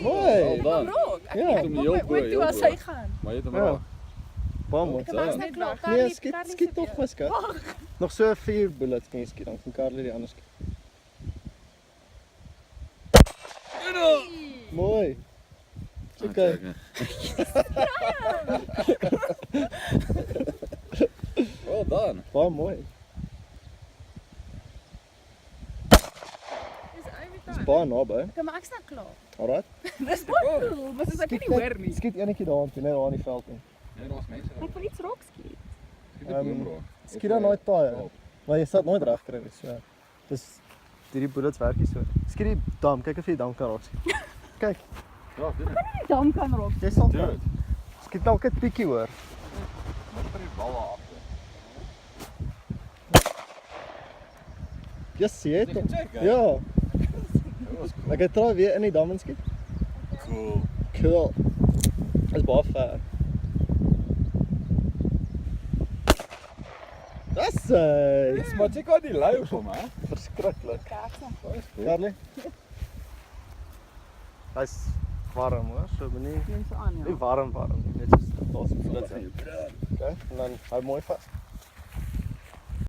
Mooi. Dan. Ja. Moet toe as hy gaan. Maar jy het hom Ja. raak. Baie mooi. Ek het maar net klaar. Nee, skiet toch my skat. Nog so 4 bullets kan jy skiet, dan kan Carly die ander skiet. Mooi. Okay. Well done. Baie mooi. Dis baie naby. Okay, maar ek's nou klaar. Alright. Dis baie cool, maar soos ek nie hoor nie. Skiet enetjie daar toe, net daar in die veld nie. Nee, daar's mense. Ek wil iets raak skiet. Skiet die boom raak. Skiet dan nooit taai. Maar jy sal nooit reg kry nie, so. Dis hierdie bullets werk nie so. Skiet die dam, kyk of jy die dam kan raak skiet. Kyk, Ja, doen dit. Die dam kan raak. jy sal Doen kan. dit. Skiet dalk 'n bietjie hoor. Wat vir die bal af. Yes, jy het hom. Check, hè? Ja, Dit was cool. ek het try weer in die dam inskiet. Cool. Cool. Dis baie ver. Dis Yes, maar check out die lui op hom, hè. verskriklik. Dis cool. Carly. Hy's warm hoor, so benie. Neem so aan, Nie warm, net soos daar's bullets in. Okay, en dan hou mooi vas.